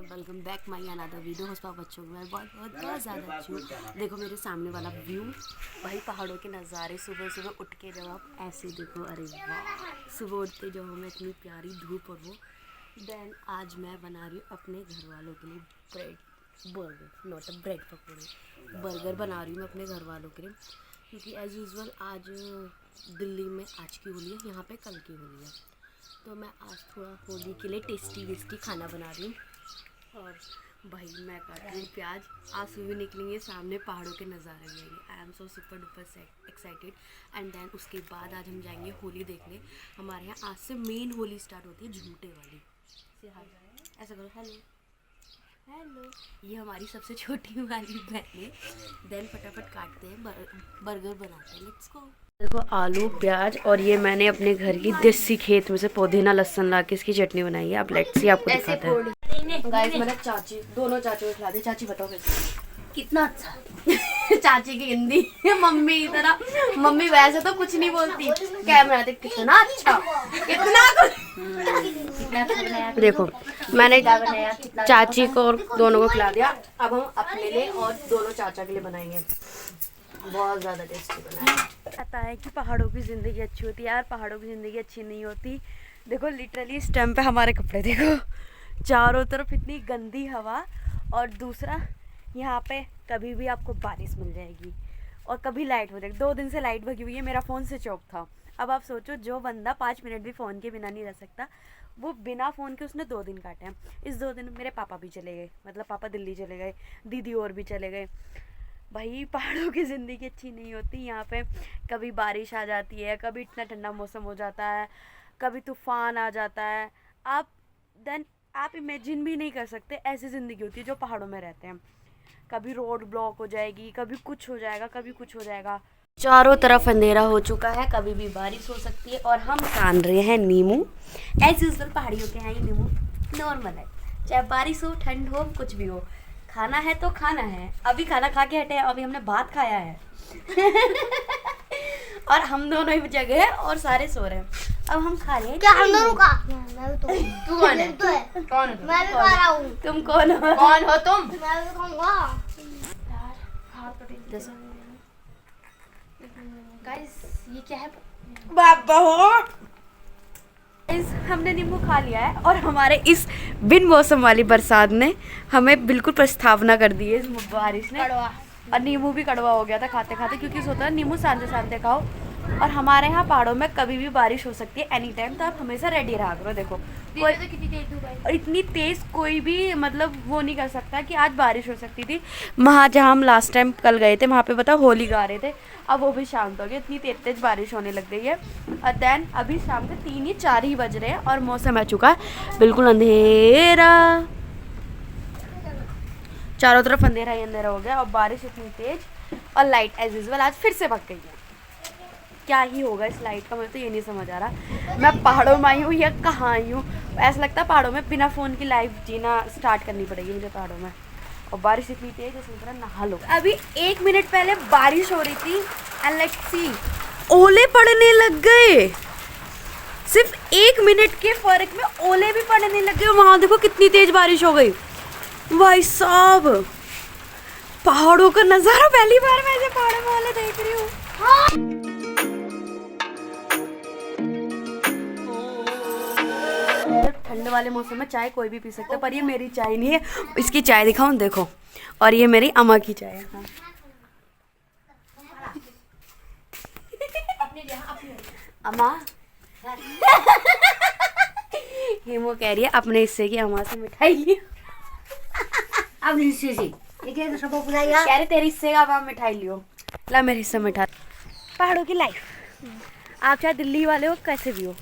Welcome back my another video. Host बच्चों मैं बहुत ज़्यादा अच्छी हूँ। देखो मेरे सामने वाला व्यू, भाई पहाड़ों के नज़ारे। सुबह सुबह उठ के जब आप ऐसे देखो, अरे वाह, सुबह उठते जब हमें इतनी प्यारी धूप और वो। देन आज मैं बना रही हूँ अपने घर वालों के लिए बर्गर, नॉट अ ब्रेड पकौड़े, बर्गर बना रही हूँ मैं अपने घर वालों के लिए। क्योंकि एज़ यूजुअल आज दिल्ली में आज की होली है, यहाँ पे कल की होली है, तो मैं आज थोड़ा होली के लिए टेस्टी वेस्टी खाना बना रही हूँ। और भाई मैं काट रही हूँ प्याज। आज सुबह निकलेंगे, सामने पहाड़ों के नज़ारे मिलेंगे। I am so super duper excited. And then उसके बाद आज हम जाएंगे होली देखने। हमारे यहाँ आज से मेन होली स्टार्ट होती है, झूठे वाली। ऐसा करो, हेलो हेलो। ये हमारी सबसे छोटी वाली बहन है। देन फटाफट काटते हैं, बर्गर बनाते हैं। Let's go. देखो आलू प्याज, और ये मैंने अपने घर की देसी खेत में से पुदीना लहसुन ला के इसकी चटनी बनाई है। आप लेट्स सी आपको दिखाते हैं। गाइस मैंने चाची, दोनों चाचू को खिला दे। चाची बताओ कैसे, कितना अच्छा। चाची की हिंदी मम्मी की तरह। मम्मी वैसे तो कुछ नहीं बोलती, कैमरा देख कितना अच्छा, कितना कुछ। देखो मैंने चाची को और दोनों को खिला दिया। अब हम अपने लिए और दोनों चाचा के लिए बनाएंगे। बहुत ज़्यादा टेस्टी बना है। पता है कि पहाड़ों की ज़िंदगी अच्छी होती है यार, पहाड़ों की ज़िंदगी अच्छी नहीं होती। देखो लिटरली इस टाइम पे हमारे कपड़े देखो, चारों तरफ इतनी गंदी हवा। और दूसरा यहाँ पे कभी भी आपको बारिश मिल जाएगी और कभी लाइट हो जाएगी। 2 दिन से लाइट भगी हुई है, मेरा फ़ोन स्विच ऑफ था। अब आप सोचो, जो बंदा 5 मिनट भी फ़ोन के बिना नहीं रह सकता, वो बिना फ़ोन के उसने 2 दिन काटे हैं। इस 2 दिन में मेरे पापा भी चले गए, मतलब पापा दिल्ली चले गए, दीदी और भी चले गए। भाई पहाड़ों की ज़िंदगी अच्छी नहीं होती। यहाँ पे कभी बारिश आ जाती है, कभी इतना ठंडा मौसम हो जाता है, कभी तूफ़ान आ जाता है। आप इमेजिन भी नहीं कर सकते ऐसी ज़िंदगी होती है जो पहाड़ों में रहते हैं। कभी रोड ब्लॉक हो जाएगी, कभी कुछ हो जाएगा, कभी कुछ हो जाएगा। चारों तरफ अंधेरा हो चुका है, कभी भी बारिश हो सकती है। और हम छान रहे हैं नींबू। ऐसे उस पहाड़ियों के यहाँ नींबू नॉर्मल है, चाहे बारिश हो, ठंड हो, कुछ भी हो। खाना है तो खाना है। अभी खाना खा के हटे हैं, अभी हमने भात खाया है। और हम दोनों ही जगह है और सारे सो रहे हैं। अब हम खा रहे हैं। क्या हम दोनों का? तू कौन है? कौन है? मैं भी खा रहा हूँ। तुम कौन हो? कौन हो तुम? मैं भी खाऊंगा। गाइस ये क्या है? बाबा हो। हमने नींबू खा लिया है और हमारे इस बिन मौसम वाली बरसात ने हमें बिल्कुल प्रस्तावना कर दी है इस बारिश ने। और नींबू भी कड़वा हो गया था खाते खाते, क्योंकि सोचा नींबू शांति शांति खाओ। और हमारे यहाँ पहाड़ों में कभी भी बारिश हो सकती है, एनी टाइम, तो आप हमेशा रेडी रहा करो। देखो कोई और इतनी तेज़ कोई भी मतलब वो नहीं कर सकता कि आज बारिश हो सकती थी। वहाँ जहाँ हम लास्ट टाइम कल गए थे, वहाँ पे पता होली गा रहे थे, अब वो भी शांत हो गई। इतनी तेज बारिश होने लग गई है। और देन अभी शाम के 3 या 4 ही बज रहे हैं और मौसम आ चुका है बिल्कुल अंधेरा। चारों तरफ अंधेरा ही अंधेरा हो गया और बारिश इतनी तेज। और लाइट एज यूजुअल आज फिर से भग गई है। क्या ही होगा इस लाइट का, मुझे तो ये नहीं समझ आ रहा मैं पहाड़ों में आई हूँ या कहाँ आई हूँ। ऐसा लगता है पहाड़ों में बिना फ़ोन की लाइफ जीना स्टार्ट करनी पड़ेगी मुझे पहाड़ों में। और बारिश इतनी तेज है, सोच रहा नहा लो। अभी 1 मिनट पहले बारिश हो रही थी एंड लेट्स सी, ओले पड़ने लग गए। सिर्फ 1 मिनट के फर्क में ओले भी पड़ने लग गए। वहाँ देखो कितनी तेज बारिश हो गई। भाई साहब, पहाड़ों का नज़ारा पहली बार मैं ऐसे पहाड़ों में ओले देख रही हूँ। ठंड वाले मौसम में चाय कोई भी पी सकता है, पर ये मेरी चाय नहीं है। इसकी चाय दिखाऊं, देखो। और ये मेरी अम्मा की चाय है। हाँ। अम्मा हेमो कह रही है अपने हिस्से की अम्मा से मिठाई लियो। अपने हिस्से से ये क्या सब बुलाया? कह रहे तेरे हिस्से का अम्मा मिठाई लियो। ला मेरे हिस्से मिठाई। पहाड़ों की लाइफ, आप चाहे दिल्ली वाले हो कैसे भी हो,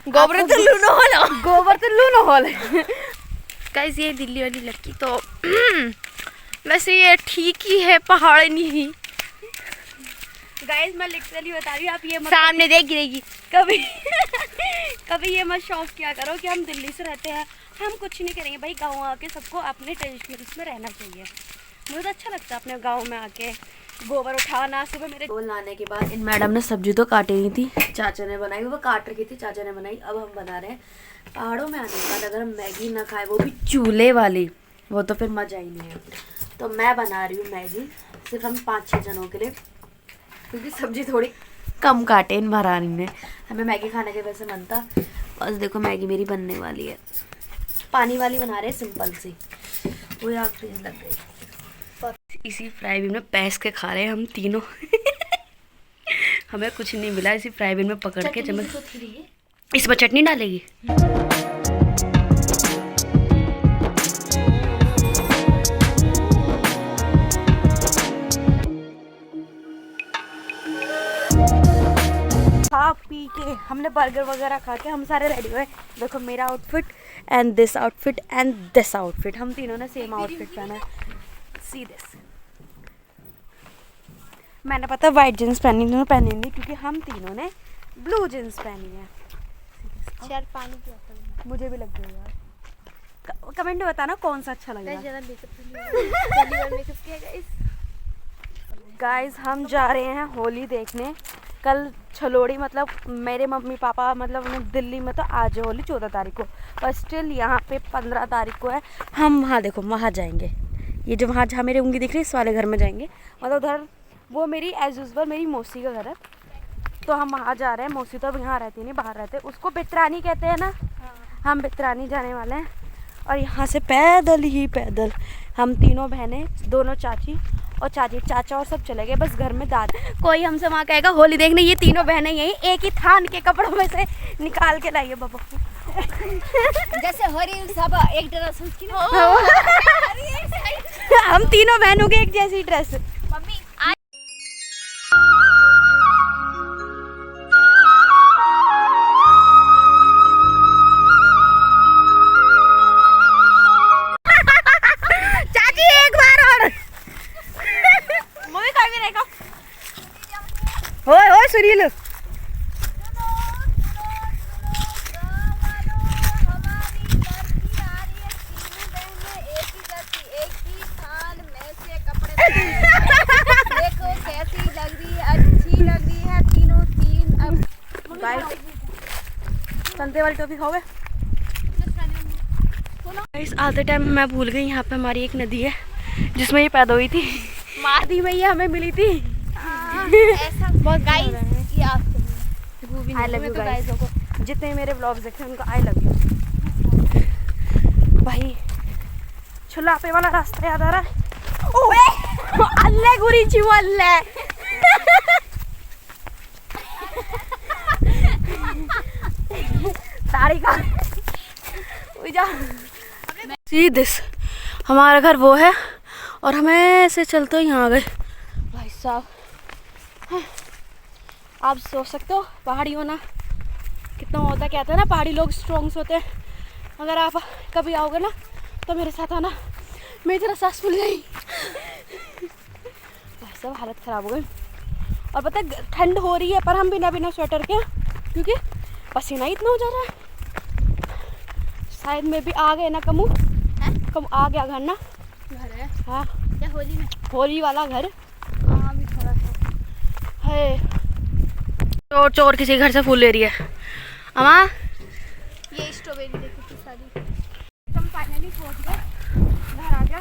गोबर तो लूनो होला। गोबर तो लूनो होल। गाइस ये दिल्ली वाली लड़की तो वैसे ये ठीक ही है, पहाड़ नहीं। गाइस मैं लिटरली बता रही हूँ, आप ये मत सामने देख गिरेगी कभी कभी ये मत शौक किया करो कि हम दिल्ली से रहते हैं, हम कुछ नहीं करेंगे। भाई गाँव आके सबको अपने ट्रेडिशनल में रहना चाहिए। मुझे तो अच्छा लगता है अपने गाँव में आके गोबर उठाना। सुबह मेरे डोल लाने के बाद इन मैडम ने सब्जी तो काटी नहीं थी, चाचा ने बनाई, वो काट रखी थी, चाचा ने बनाई। अब हम बना रहे हैं। पहाड़ों में आने के बाद अगर हम मैगी ना खाए, वो भी चूल्हे वाली, वो तो फिर मज़ा ही नहीं है। तो मैं बना रही हूँ मैगी सिर्फ हम 5-6 जनों के लिए, क्योंकि सब्जी थोड़ी कम काटे इन महारानी ने। हमें मैगी खाने के वैसे मन था। बस देखो मैगी मेरी बनने वाली है, पानी वाली बना रहे हैं सिंपल सी। वो यार फ्रीज लग गई। इसी फ्राई पैन में पैस के खा रहे हैं हम तीनों। हमें कुछ नहीं मिला, इसी फ्राई पैन में पकड़ के चम्मच। इसमें चटनी डालेगी। खा पी के हमने बर्गर वगैरह खा के हम सारे रेडी हुए। देखो मेरा outfit and this outfit and this outfit, हम तीनों ने सेम आउटफिट पहना है। सी दिस, मैंने पता वाइट जींस पहनी नहीं क्योंकि हम तीनों ने ब्लू जींस पहनी है। यार पानी पिया मुझे भी लग गई यार। कमेंट में बताना कौन सा अच्छा लगा। ज़्यादा मेकअप किया गाइस हम जा रहे हैं होली देखने। कल छलोड़ी, मतलब मेरे मम्मी पापा मतलब दिल्ली में तो आज है होली 14 तारीख को, पर स्टिल यहाँ पे 15 तारीख को है। हम वहाँ देखो वहाँ जाएंगे, ये जो वहाँ जहाँ मेरी उंगली दिख रही है इस वाले घर में जाएंगे। मतलब उधर वो मेरी एज यूजल मेरी मौसी का घर है, तो हम वहाँ जा रहे हैं। मौसी तो अब यहाँ रहती नहीं, बाहर रहते, उसको बित्रानी कहते हैं ना। हम बित्रानी जाने वाले हैं और यहाँ से पैदल ही पैदल हम तीनों बहनें, दोनों चाची और चाचा और सब चले गए। बस घर में दादा कोई हमसे वहाँ कहेगा होली देखने, ये तीनों बहनें यही एक ही थान के कपड़ों में से निकाल के लाइए बाबा। जैसे होली सब एक ड्रेस उसकी ना। हम तीनों बहनों के एक जैसी ड्रेस। मम्मी चाची एक बार और मम्मी भी रहेगा। ओए सुनील, देखो कैसी लग रही है, अच्छी लग रही है तीनों तीन। अब संते वाली टॉफी खाओगे? गाइस आते टाइम मैं भूल गई, यहाँ पे हमारी एक नदी है जिसमें ये पैदा हुई थी। मादी में ये हमें मिली थी। ऐसा बहुत गाइस, ये आपको आई लव यू गाइस। जितने मेरे व्लॉग्स देखे उनको आई लव यू। भाई छुलापे वाला रास्ता याद आ रहा है। ओए अल्ले गुरी चिवल्ले। ताड़ी का सीधे हमारा घर वो है और हमें ऐसे चलते हो यहाँ आ गए। भाई साहब आप सोच सकते हो पहाड़ी होना कितना होता है। कहते हैं ना पहाड़ी लोग स्ट्रॉन्ग्स होते हैं। अगर आप कभी आओगे ना तो मेरे साथ आना, मेरी तरह सांस फूल गई। भाई साहब हालत ख़राब हो गई। और पता है ठंड हो रही है पर हम बिना स्वेटर के, क्योंकि पसीना ही इतना हो जा रहा है। शायद में भी आ गए ना कम आ गया घर ना। घर है हाँ क्या होली में? होली वाला घर। हाँ भी थोड़ा सा है। चोर किसी घर से फूल ले रही है। अम्मा ये स्ट्रॉबेरी देखो कितनी सारी। तुम फाइनली पहुंच गए, घर आ गया।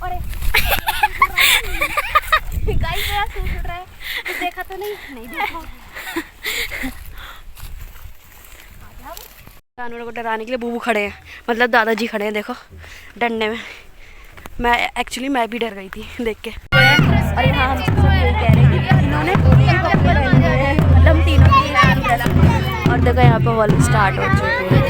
अरे गाइस मेरा सूट उड़ रहा है, कुछ देखा तो नहीं देखा। जानवरों को डराने के लिए बूबू खड़े हैं, मतलब दादाजी खड़े हैं। देखो डरने में मैं भी डर गई थी देख के। और यहाँ हम सब यही कह रहे हैं कि इन्होंने मतलब हम तीनों की। और देखो यहाँ पे वॉल स्टार्ट हो चुकी है।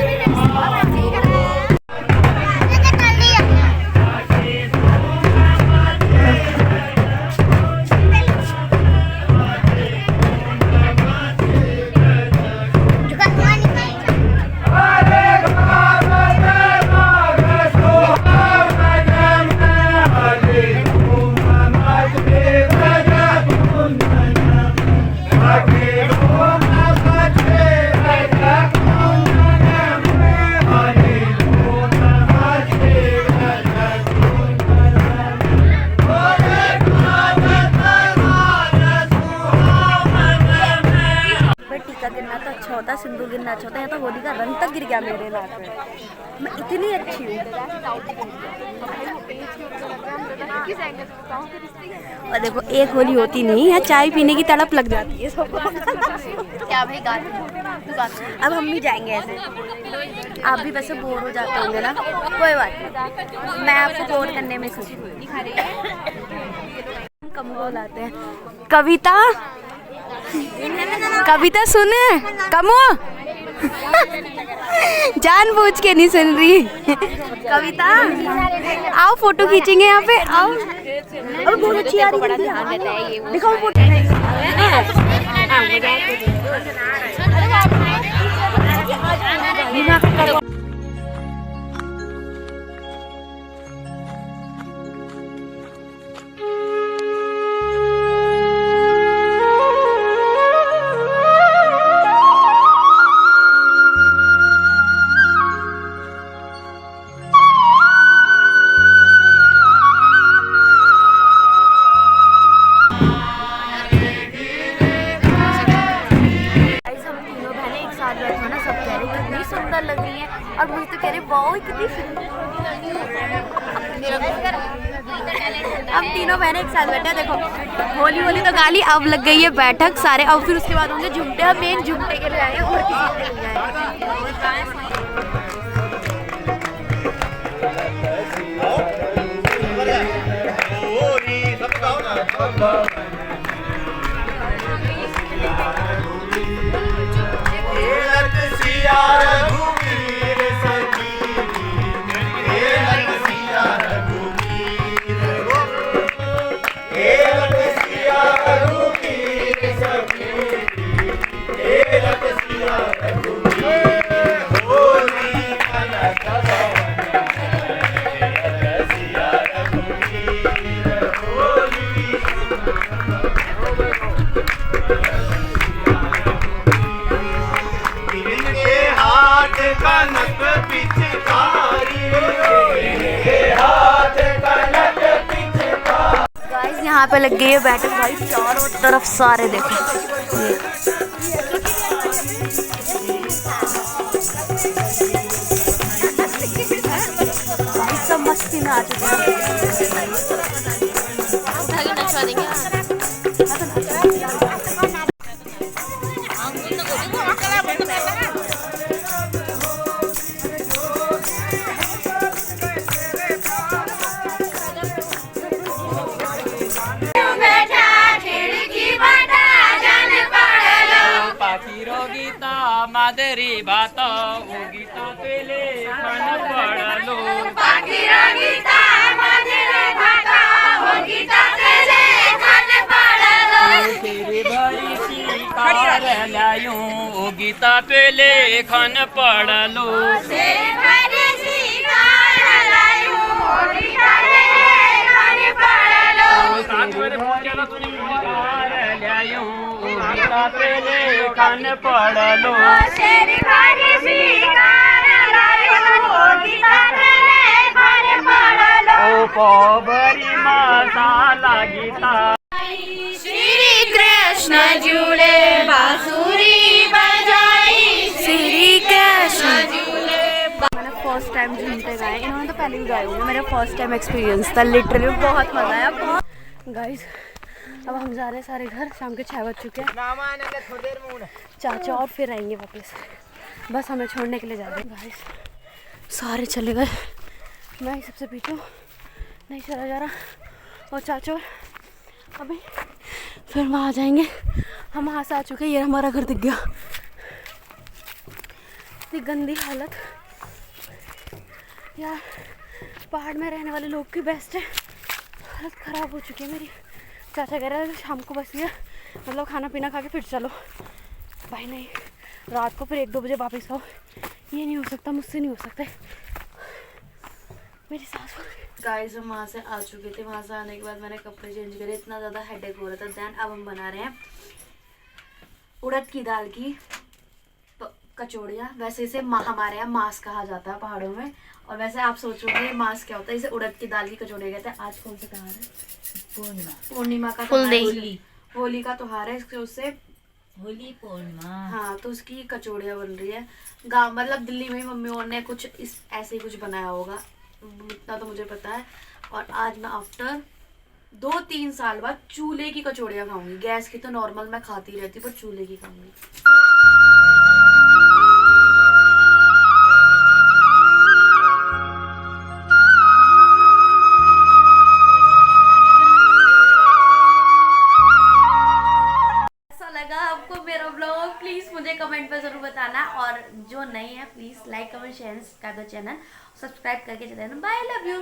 सिंदूर गिरना अच्छा होता है, यहाँ तो होली का रंग तक गिर गया मेरे नाक में। मैं इतनी अच्छी हूँ। और देखो एक होली होती नहीं है, चाय पीने की तड़प लग जाती है सबको। क्या भाई अब हम भी जाएंगे ऐसे। आप भी वैसे बोर हो जाते होंगे ना, कोई बात नहीं, मैं आपको बोर करने में खुश हूँ। कम बुलाते हैं कविता, कविता सुने कमो जानबूझ के नहीं सुन रही। कविता आओ फोटो खींचेंगे यहाँ पे, आओ। और बहुत अच्छी आ रही है, दिखाओ फोटो। लग रही है और मुझे तो कह रहे बहुत कितनी अब तीनों बहनें एक साथ बैठे। देखो होली होली तो गाली, अब लग गई है बैठक सारे, अब फिर उसके बाद होंगे झुमटे। हम मेन झुमटे के लिए आए और किसी के लिए यहाँ पे लग गई है बैठक भाई चारों तरफ सारे। देखो भाई सब मस्ती में आ चुके हैं। मादरी बात गीता पेले खान पड़लो गीता मादरी बात गीता पेले खान पड़लो तेरे भरी शिकार लायूं गीता पेले खान पड़लो तेरे भरी शिकार लायूं गीता पेले खान पड़लो साथ में पूछला तुनी शिकार लायूं गीता पेले खान पड़लो तेरी भरी शिकार लायूं गीता पेले खान पड़लो ओ पोबरी मसाला गीता श्री कृष्ण झूले बांसुरी बजाई श्री कृष्ण झूले। मैंने फर्स्ट टाइम झूमते गाए, इन्होंने तो पहले भी गाए होंगे, मेरा फर्स्ट टाइम एक्सपीरियंस था, लिटरली बहुत मजा आया बहुत। गाइस अब हम जा रहे हैं सारे घर, शाम के 6 बज चुके हैं। चाचा और फिर आएंगे वापस, बस हमें छोड़ने के लिए जा रहे हैं। गाइस सारे चले गए, मैं ही सबसे पीछे हूँ, नहीं चला जा रहा। और चाचा अभी फिर वहाँ आ जाएंगे। हम वहाँ से आ चुके हैं, ये हमारा घर दिख गया। इतनी गंदी हालत यार, पहाड़ में रहने वाले लोग की बेस्ट है, हालत ख़राब हो चुकी है मेरी। चाचा कह रहा है शाम को बस ये मतलब खाना पीना खा के फिर चलो। भाई नहीं, रात को फिर 1-2 बजे वापस आओ, ये नहीं हो सकता, मुझसे नहीं हो सकता। मेरी सास गाइस हम वहाँ से आ चुके थे, वहाँ से आने के बाद मैंने कपड़े चेंज करे, इतना ज़्यादा हेडेक हो रहा था। दैन अब हम बना रहे हैं उड़द की दाल की कचौड़ियाँ। वैसे इसे हमारे यहाँ मांस कहा जाता है पहाड़ों में, और वैसे आप सोचोगे मांस क्या होता है, इसे उड़द की दाल की कचौड़ियाँ कहते हैं। आज कौन सा त्योहार है? पूर्णिमा का त्योहार, होली का त्योहार है। उससे होली पूर्णिमा। हाँ तो उसकी कचौड़ियाँ बन रही है। गाँव मतलब दिल्ली में ही मम्मियों ने कुछ इस ऐसे ही कुछ बनाया होगा, इतना तो मुझे पता है। और आज मैं आफ्टर 2-3 साल बाद चूल्हे की कचौड़ियाँ खाऊंगी। गैस की तो नॉर्मल मैं खाती रहती हूँ, पर चूल्हे की खाऊंगी। लगा आपको मेरा ब्लॉग, प्लीज मुझे कमेंट पे जरूर बताना। और जो नई है प्लीज लाइक कमेंट शेयर कर दो, चैनल सब्सक्राइब करके चले जाना। Bye, love you.